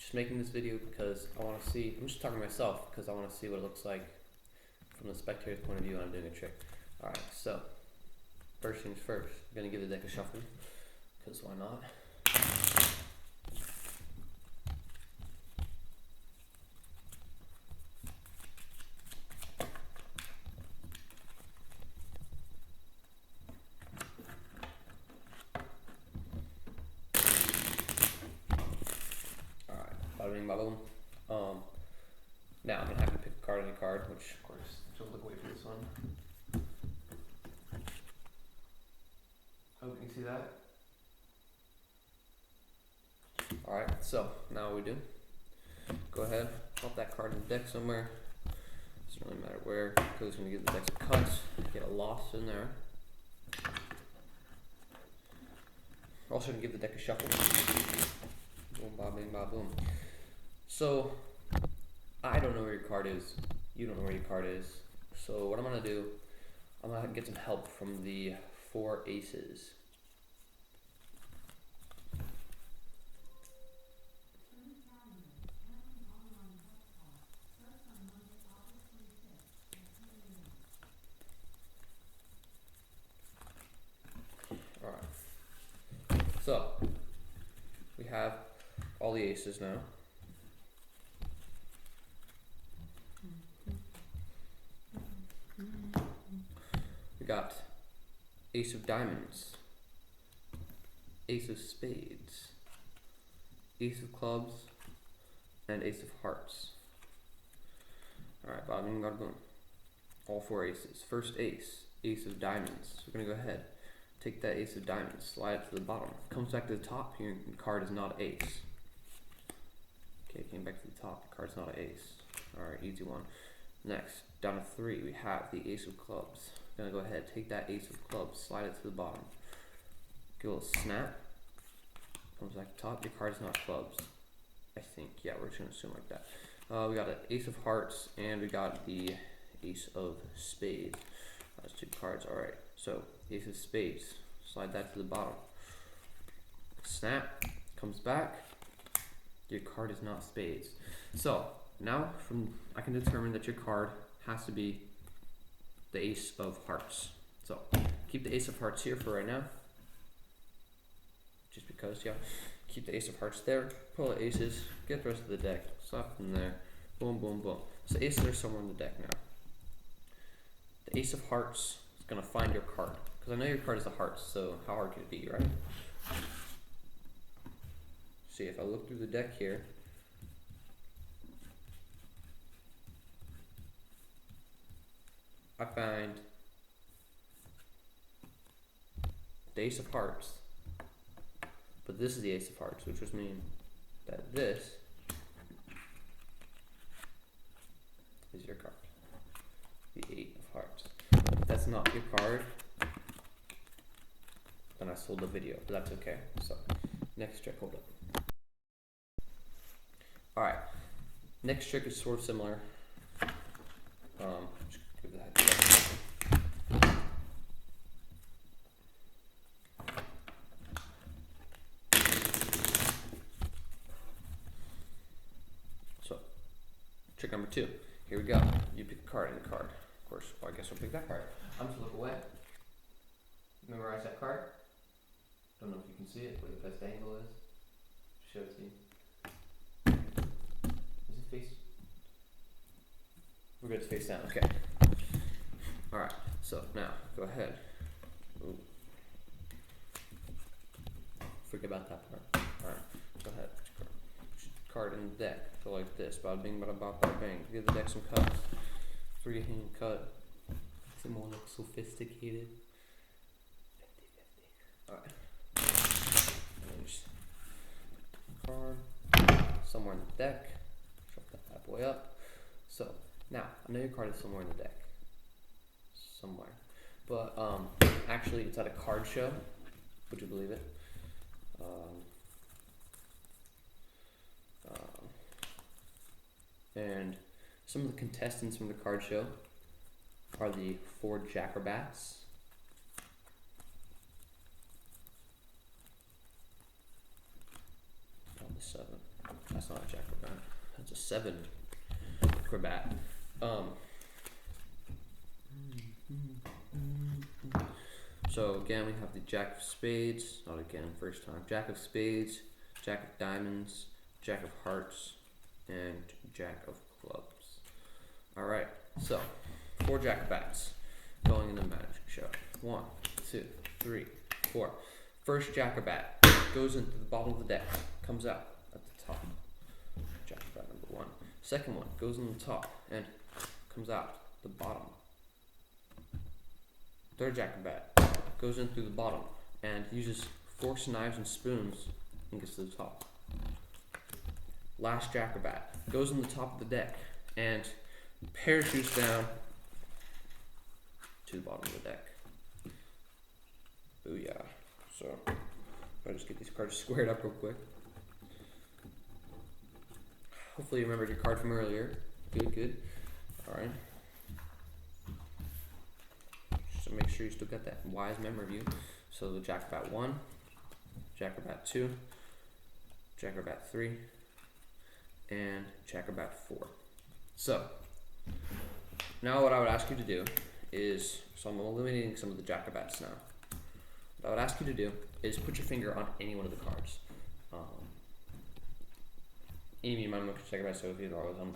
just making this video because I want to see, I'm just talking to myself because I want to see what it looks like from the spectator's point of view when I'm doing a trick. Alright, so first things first, I'm going to give the deck a shuffle because why not? Bada bing, bada boom. Now I'm gonna have to pick a card on a card, which of course, don't look away from this one. Hope you can see that. Alright, so now what we do, go ahead, pop that card in the deck somewhere. Doesn't really matter where, because it's gonna give the deck some cuts, get a loss in there. Also gonna give the deck a shuffle. Boom, ba bing, ba boom. So, I don't know where your card is. You don't know where your card is. So what I'm going to do, I'm going to get some help from the 4 aces. Alright. So, we have all the aces now. We got ace of diamonds, ace of spades, ace of clubs, and ace of hearts. Alright, bada bing, bada boom. All 4 aces. First ace, ace of diamonds. We're going to go ahead, take that ace of diamonds, slide it to the bottom. Comes back to the top, your card is not an ace. Okay, came back to the top, the card's not an ace. Alright, easy one. Next, down to 3, we have the ace of clubs. Gonna go ahead, take that ace of clubs, slide it to the bottom. Give a little snap. Comes back to the top, your card is not clubs. I think, yeah, we're just gonna assume like that. We got an ace of hearts, and we got the ace of spades. That's 2 cards, alright. So, ace of spades, slide that to the bottom. Snap, comes back, your card is not spades. So, now I can determine that your card has to be the ace of hearts. So keep the ace of hearts here for right now. Just because, yeah. Keep the ace of hearts there. Pull the aces. Get the rest of the deck. Slap them there. Boom, boom, boom. So aces are somewhere in the deck now. The ace of hearts is gonna find your card. Because I know your card is the hearts, so how hard could it be, right? See, if I look through the deck here, I find the ace of hearts, but this is the ace of hearts, which would mean that this is your card, the 8 of hearts. If that's not your card, then I sold the video, but that's okay. So, next trick, hold up. Alright, next trick is sort of similar. Just give that. So, trick number 2. Here we go. You pick a card in the card. Of course, well, I guess we'll pick that card. I'm just look away. Memorize that card. Don't know if you can see it, where the best angle is. Show it to you. Is it face? We're good to face down, okay. Alright, so now, go ahead. Ooh. Forget about that part. Alright, go ahead. Card in the deck. So like this. Bada bing, bada bop, bada bang. Give the deck some cuts. 3-hand cut. Some more look sophisticated. 50-50. Alright. And just card somewhere in the deck. Shuffle that bad boy up. So now I know your card is somewhere in the deck. Somewhere. But actually it's at a card show. Would you believe it? And some of the contestants from the card show are the 4 Jackrabats, on the 7, That's not a jack of bat. That's a 7 crabat. So again, we have the jack of spades. Not again, first time. Jack of spades, jack of diamonds, jack of hearts, and jack of clubs. All right. So 4 jack of bats going in the magic show. 1, 2, 3, 4. First jack of bat goes into the bottom of the deck, comes out at the top. Jack of bat number 1. Second one goes in the top and comes out the bottom. Third jack of bat goes in through the bottom and uses forks, knives, and spoons and gets to the top. Last jack of bat goes in the top of the deck and parachutes down to the bottom of the deck. Booyah. So, if I just get these cards squared up real quick. Hopefully you remembered your card from earlier. Good. Alright. So make sure you still got that wise memory view. So the jack of bat 1, jack of bat 2, jack of bat 3, and jack of bat 4. So, now what I would ask you to do is, so I'm eliminating some of the jack of bats now. What I would ask you to do is put your finger on any one of the cards. Any of my jack of bats, so if you're always on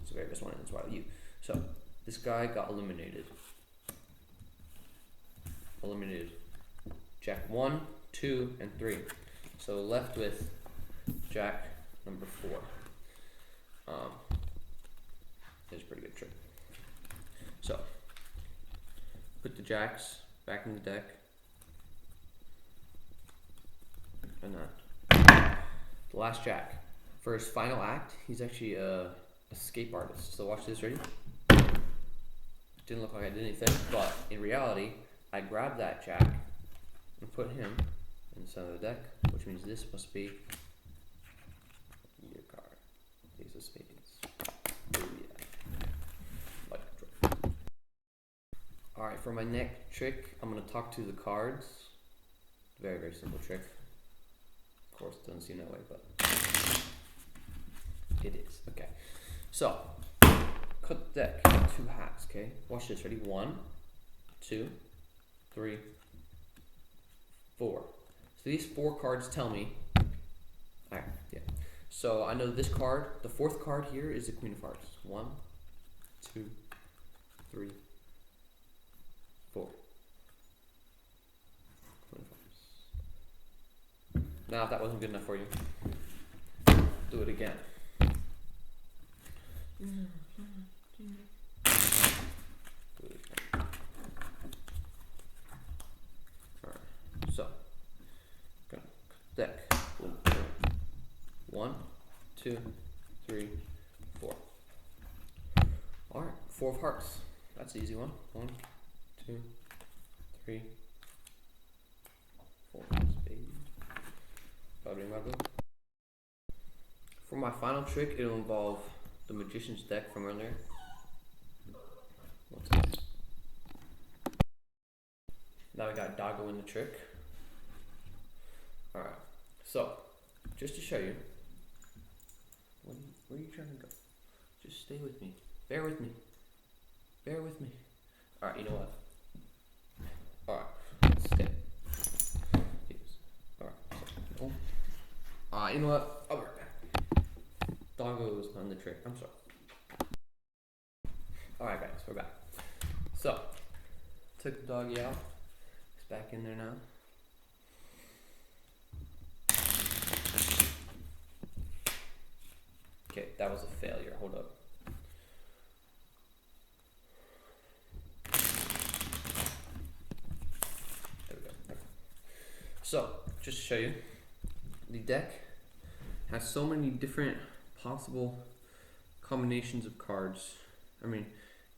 it's the very best one, and it's why you. So, this guy got eliminated. Jack 1, 2, and 3. So left with jack number 4. It's a pretty good trick. So put the jacks back in the deck, and the last jack for his final act. He's actually a escape artist. So watch this. Ready? Didn't look like I did anything, but in reality, I grabbed that jack and put him in the center of the deck, which means this must be your card. Ace of spades. Oh yeah. Like a trick. Alright, for my next trick, I'm going to talk to the cards. Very, very simple trick. Of course, it doesn't seem that way, but it is. Okay. So, cut the deck in 2 halves, okay? Watch this. Ready? 1, 2, 3, 4. So these 4 cards tell me. Alright, yeah. So I know this card, the 4th card here is the Queen of Hearts. 1, 2, 3, 4. Queen of Hearts. Now, if that wasn't good enough for you, do it again. So, gonna deck. 1, 2, 3, 4. Alright, 4 of hearts. That's the easy one. 1, 2, 3, 4. For my final trick, it'll involve the Magician's deck from earlier. What's this? Now we got Doggo in the trick. Alright, so just to show you, where are you trying to go? Just stay with me. Bear with me. Bear with me. Alright, you know what? Alright, stay. Alright, you know what? I'll be right back. Doggo was on the trick. I'm sorry. Alright guys, we're back. So, took the doggy out. It's back in there now. Okay, that was a failure. Hold up. There we go. Okay. So, just to show you, the deck has so many different possible combinations of cards. I mean,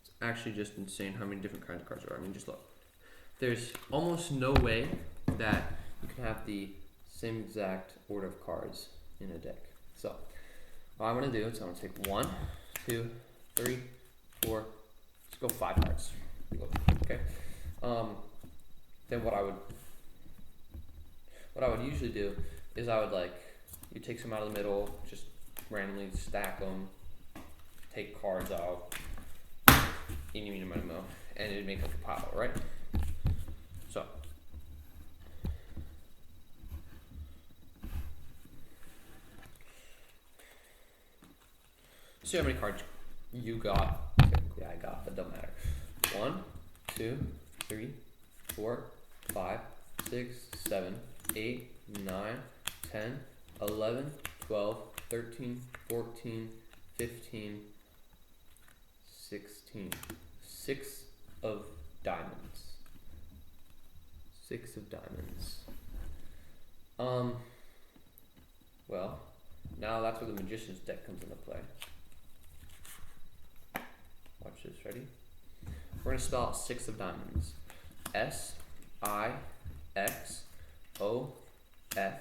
it's actually just insane how many different kinds of cards there are. I mean, just look. There's almost no way that you can have the same exact order of cards in a deck. So, what I'm going to do is I'm going to take 1, 2, 3, 4, let's go 5 cards. Okay. Then what I would usually do is I would you take some out of the middle, just randomly stack them, take cards out, eeny, meeny, miny, moe, and it'd make like a pile, right? So, see how many cards you got. Typically, I got, but don't matter. 1, 2, 3, 4, 5, 6, 7, 8, 9, 10, 11, 12, 13, 14, 15, 16. 6 of diamonds. 6 of diamonds. Well, now that's where the magician's deck comes into play. Watch this, ready? We're gonna spell out 6 of diamonds. S, I, X, O, F,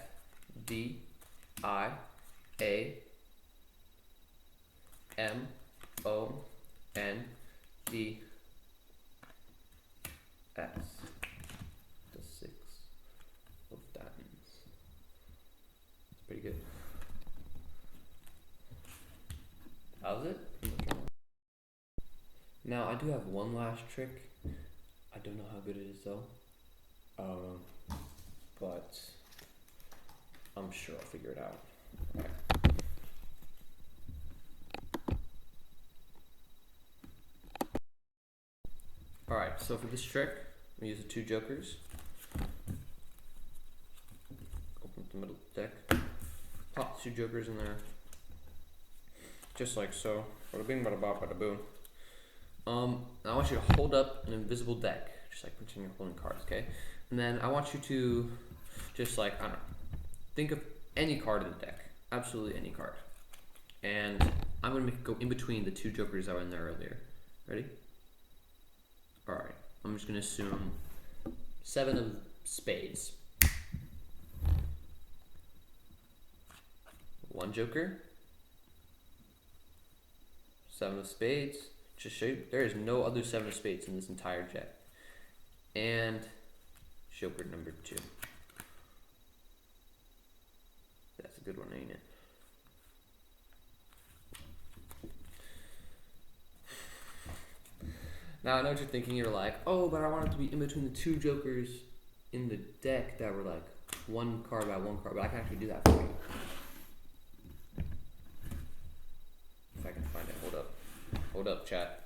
D, I, A, M, O, N, D, S. The 6 of diamonds. It's pretty good. How's it? Now I do have one last trick. I don't know how good it is though. But I'm sure I'll figure it out. Alright. Alright, so for this trick, I'm gonna use the 2 jokers. Open up the middle of the deck. Pop the 2 jokers in there. Just like so. Bada bing, bada bop, bada boom. I want you to hold up an invisible deck, just like pretend you're holding cards, okay? And then I want you to just like, I don't know, think of any card in the deck, absolutely any card. And I'm gonna make it go in between the 2 jokers that were in there earlier. Ready? Alright, I'm just gonna assume 7 of spades. 1 joker. 7 of spades. Just show you, there is no other 7 of spades in this entire deck. And joker number 2. That's a good one, ain't it? Now I know what you're thinking. You're like, oh, but I want it to be in between the 2 jokers in the deck that were like 1 card by 1 card. But I can actually do that for you. If I can find it. Hold up. Hold up, chat.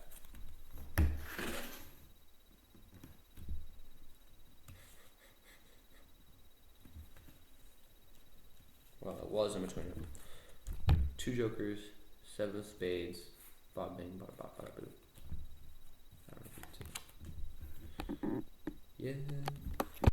Well, it was in between them. 2 jokers, 7 of spades, bob bing, bob bop, bada boo. Yeah.